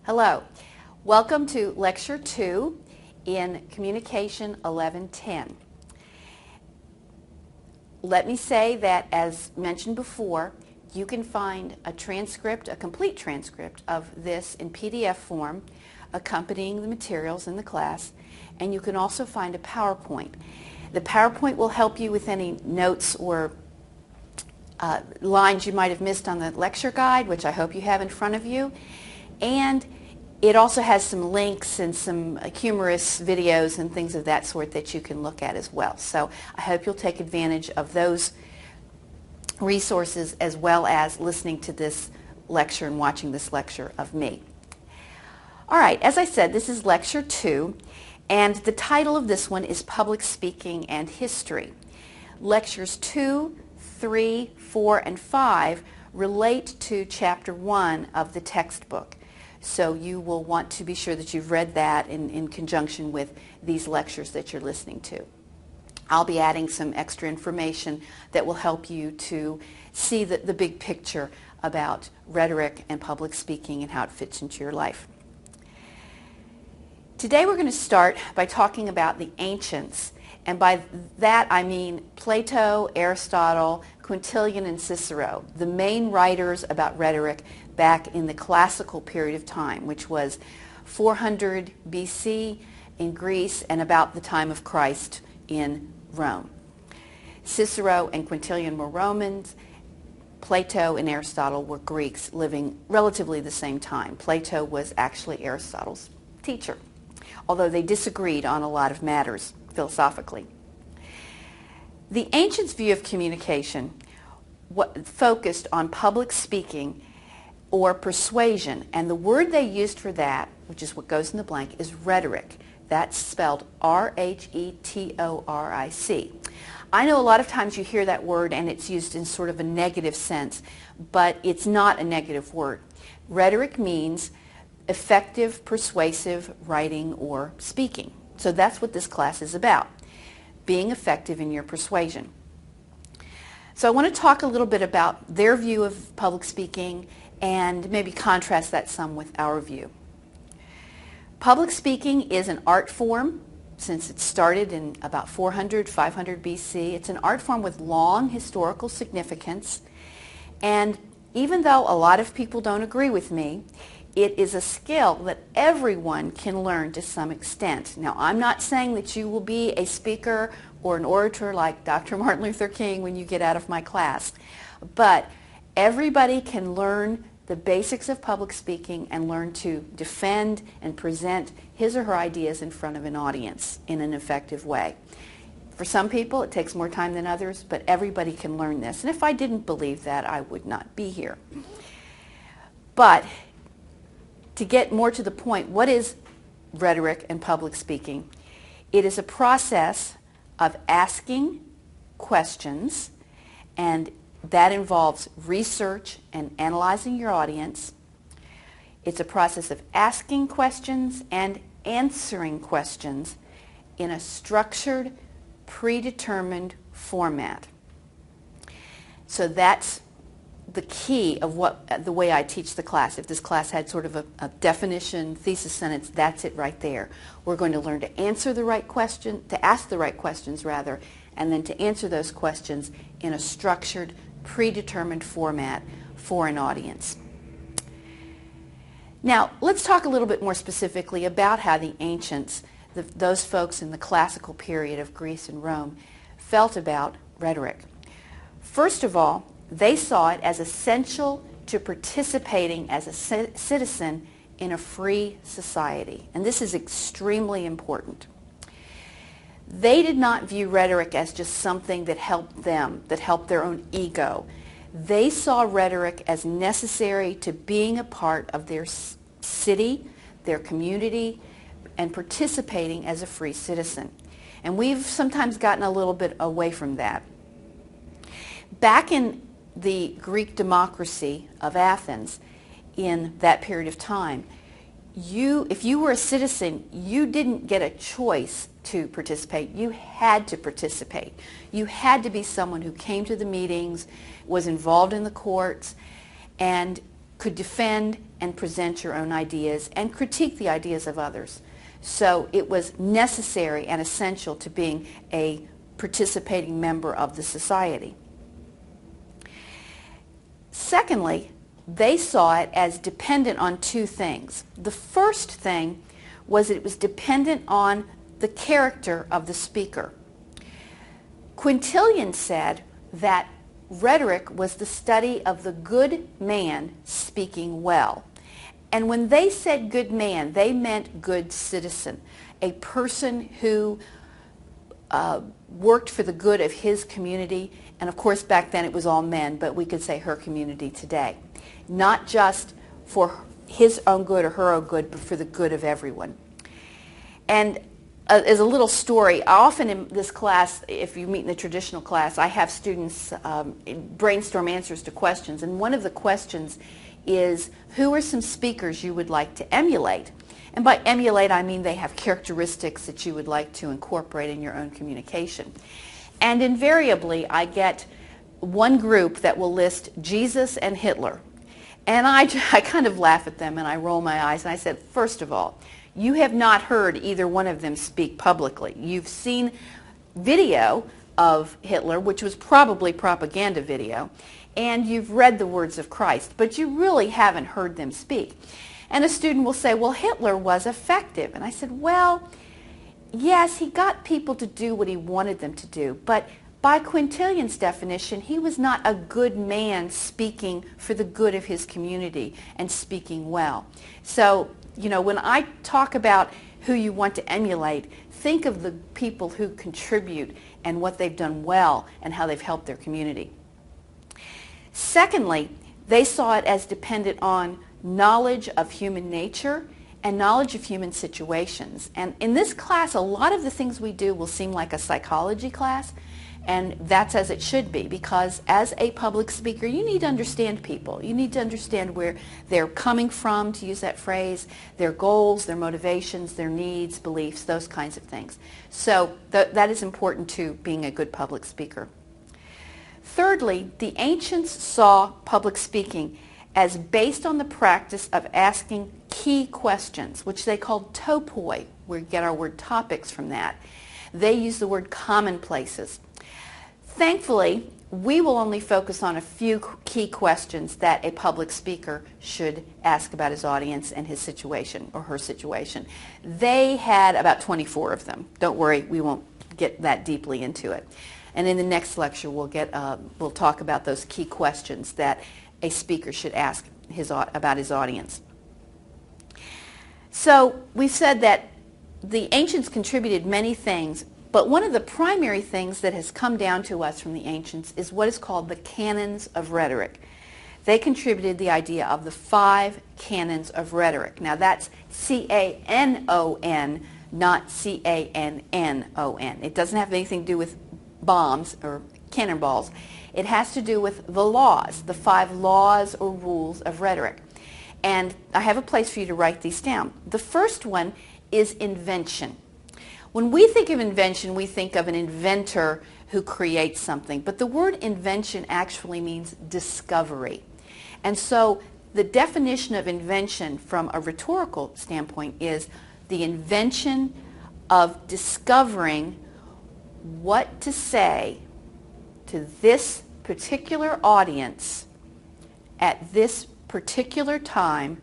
Hello. Welcome to Lecture 2 in Communication 1110. Let me say that, as mentioned before, you can find a transcript, a complete transcript of this in PDF form accompanying the materials in the class, and you can also find a PowerPoint. The PowerPoint will help you with any notes or lines you might have missed on the lecture guide, which I hope you have in front of you. And it also has some links and some humorous videos and things of that sort that you can look at as well. So I hope you'll take advantage of those resources as well as listening to this lecture and watching this lecture of me. All right, as I said, this is Lecture 2, and the title of this one is Public Speaking and History. Lectures 2, 3, 4, and 5 relate to Chapter 1 of the textbook. So you will want to be sure that you've read that in conjunction with these lectures that you're listening to. I'll be adding some extra information that will help you to see the big picture about rhetoric and public speaking and how it fits into your life. Today we're going to start by talking about the ancients, and by that I mean Plato, Aristotle, Quintilian, and Cicero, the main writers about rhetoric back in the classical period of time, which was 400 BC in Greece and about the time of Christ in Rome. Cicero and Quintilian were Romans. Plato and Aristotle were Greeks living relatively the same time. Plato was actually Aristotle's teacher, although they disagreed on a lot of matters philosophically. The ancients' view of communication focused on public speaking or persuasion, and the word they used for that, which is what goes in the blank, is rhetoric. That's spelled R-H-E-T-O-R-I-C. I know a lot of times you hear that word and it's used in sort of a negative sense, but it's not a negative word. Rhetoric means effective, persuasive writing or speaking. So that's what this class is about, being effective in your persuasion. So I want to talk a little bit about their view of public speaking and maybe contrast that some with our view. Public speaking is an art form since it started in about 400, 500 BC. It's an art form with long historical significance, and even though a lot of people don't agree with me, it is a skill that everyone can learn to some extent. Now, I'm not saying that you will be a speaker or an orator like Dr. Martin Luther King when you get out of my class, but everybody can learn the basics of public speaking and learn to defend and present his or her ideas in front of an audience in an effective way. For some people, it takes more time than others, but everybody can learn this. And if I didn't believe that, I would not be here. But to get more to the point, what is rhetoric and public speaking? It is a process of asking questions, and that involves research and analyzing your audience. It's a process of asking questions and answering questions in a structured, predetermined format. So that's the key of the way I teach the class. If this class had sort of a definition, thesis sentence, that's it right there. We're going to learn to answer the right question, to ask the right questions rather, and then to answer those questions in a structured, predetermined format for an audience. Now, let's talk a little bit more specifically about how the ancients, those folks in the classical period of Greece and Rome, felt about rhetoric. First of all, they saw it as essential to participating as a citizen in a free society. And this is extremely important. They did not view rhetoric as just something that helped them, that helped their own ego. They saw rhetoric as necessary to being a part of their city, their community, and participating as a free citizen. And we've sometimes gotten a little bit away from that. Back in the Greek democracy of Athens, in that period of time, if you were a citizen, you didn't get a choice to participate. You had to participate. You had to be someone who came to the meetings, was involved in the courts, and could defend and present your own ideas and critique the ideas of others. So it was necessary and essential to being a participating member of the society. Secondly, they saw it as dependent on two things. The first thing was that it was dependent on the character of the speaker. Quintilian said that rhetoric was the study of the good man speaking well. And when they said good man, they meant good citizen, a person who worked for the good of his community. And of course, back then it was all men, but we could say her community today. Not just for his own good or her own good, but for the good of everyone. And as a little story, often in this class, if you meet in the traditional class, I have students brainstorm answers to questions. And one of the questions is, who are some speakers you would like to emulate? And by emulate, I mean they have characteristics that you would like to incorporate in your own communication. And invariably, I get one group that will list Jesus and Hitler. And I kind of laugh at them and I roll my eyes and I said, first of all, you have not heard either one of them speak publicly. You've seen video of Hitler, which was probably propaganda video, and you've read the words of Christ, but you really haven't heard them speak. And a student will say, well, Hitler was effective. And I said, well, yes, he got people to do what he wanted them to do, but by Quintilian's definition, he was not a good man speaking for the good of his community and speaking well. So, you know, when I talk about who you want to emulate, think of the people who contribute and what they've done well and how they've helped their community. Secondly, they saw it as dependent on knowledge of human nature and knowledge of human situations. And in this class, a lot of the things we do will seem like a psychology class, and that's as it should be, because as a public speaker, you need to understand people. You need to understand where they're coming from, to use that phrase, their goals, their motivations, their needs, beliefs, those kinds of things. So that is important to being a good public speaker. Thirdly, the ancients saw public speaking as based on the practice of asking key questions, which they called topoi. We get our word topics from that. They use the word commonplaces. Thankfully, we will only focus on a few key questions that a public speaker should ask about his audience and his situation or her situation. They had about 24 of them. Don't worry, we won't get that deeply into it. And in the next lecture, we'll talk about those key questions that a speaker should ask about his audience. So we've said that the ancients contributed many things, but one of the primary things that has come down to us from the ancients is what is called the canons of rhetoric. They contributed the idea of the 5 canons of rhetoric. Now that's C-A-N-O-N, not C-A-N-N-O-N. It doesn't have anything to do with bombs or cannonballs. It has to do with the laws, the 5 laws or rules of rhetoric. And I have a place for you to write these down. The first one is invention. When we think of invention, we think of an inventor who creates something. But the word invention actually means discovery. And so the definition of invention from a rhetorical standpoint is the invention of discovering what to say to this particular audience at this particular time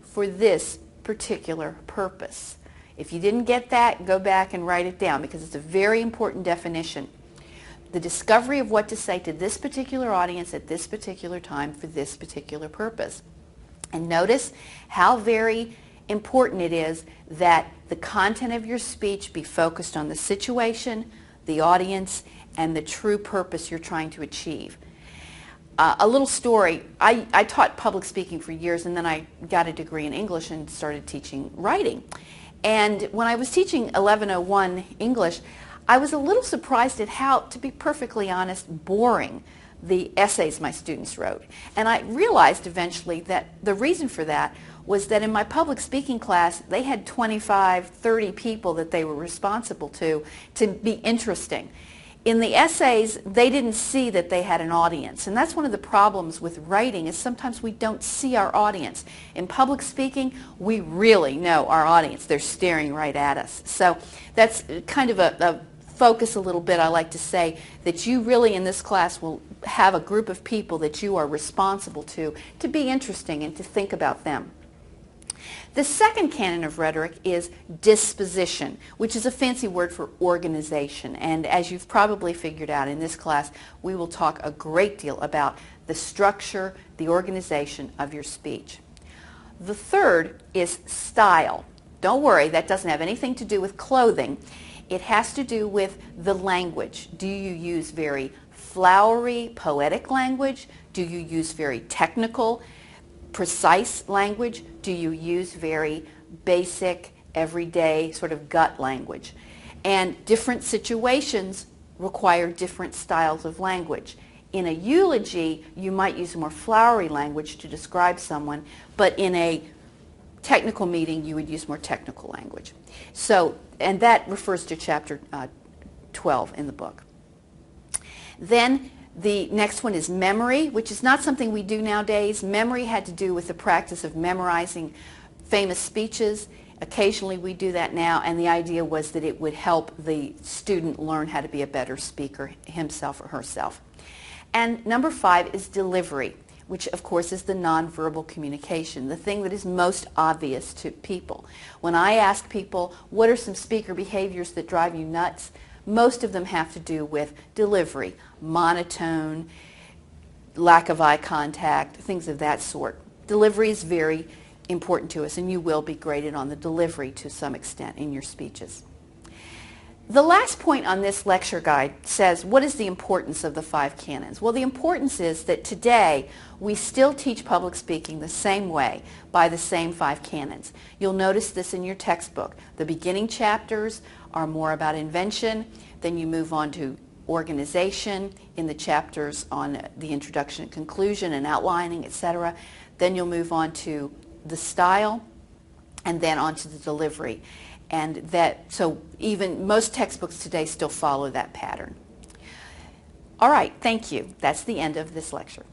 for this particular purpose. If you didn't get that, go back and write it down because it's a very important definition. The discovery of what to say to this particular audience at this particular time for this particular purpose. And notice how very important it is that the content of your speech be focused on the situation, the audience, and the true purpose you're trying to achieve. A little story, I taught public speaking for years, and then I got a degree in English and started teaching writing. And when I was teaching 1101 English, I was a little surprised at how, to be perfectly honest, boring the essays my students wrote. And I realized eventually that the reason for that was that in my public speaking class, they had 25, 30 people that they were responsible to be interesting. In the essays, they didn't see that they had an audience, and that's one of the problems with writing is sometimes we don't see our audience. In public speaking, we really know our audience. They're staring right at us. So that's kind of a focus a little bit. I like to say that you really in this class will have a group of people that you are responsible to be interesting and to think about them. The second canon of rhetoric is disposition, which is a fancy word for organization. And as you've probably figured out in this class, we will talk a great deal about the structure, the organization of your speech. The third is style. Don't worry, that doesn't have anything to do with clothing. It has to do with the language. Do you use very flowery, poetic language? Do you use very technical, precise language? Do you use very basic, everyday, sort of gut language? And different situations require different styles of language. In a eulogy, you might use more flowery language to describe someone, but in a technical meeting, you would use more technical language. So, and that refers to chapter 12 in the book. Then the next one is memory, which is not something we do nowadays. Memory had to do with the practice of memorizing famous speeches. Occasionally we do that now, and the idea was that it would help the student learn how to be a better speaker himself or herself. And number 5 is delivery, which of course is the nonverbal communication, the thing that is most obvious to people. When I ask people, what are some speaker behaviors that drive you nuts? Most of them have to do with delivery, monotone, lack of eye contact, things of that sort. Delivery is very important to us, and you will be graded on the delivery to some extent in your speeches. The last point on this lecture guide says, what is the importance of the 5 canons? Well, the importance is that today we still teach public speaking the same way by the same 5 canons. You'll notice this in your textbook. The beginning chapters are more about invention, then you move on to organization in the chapters on the introduction and conclusion and outlining, etc. Then you'll move on to the style and then on to the delivery. And that, so even most textbooks today still follow that pattern. All right, thank you. That's the end of this lecture.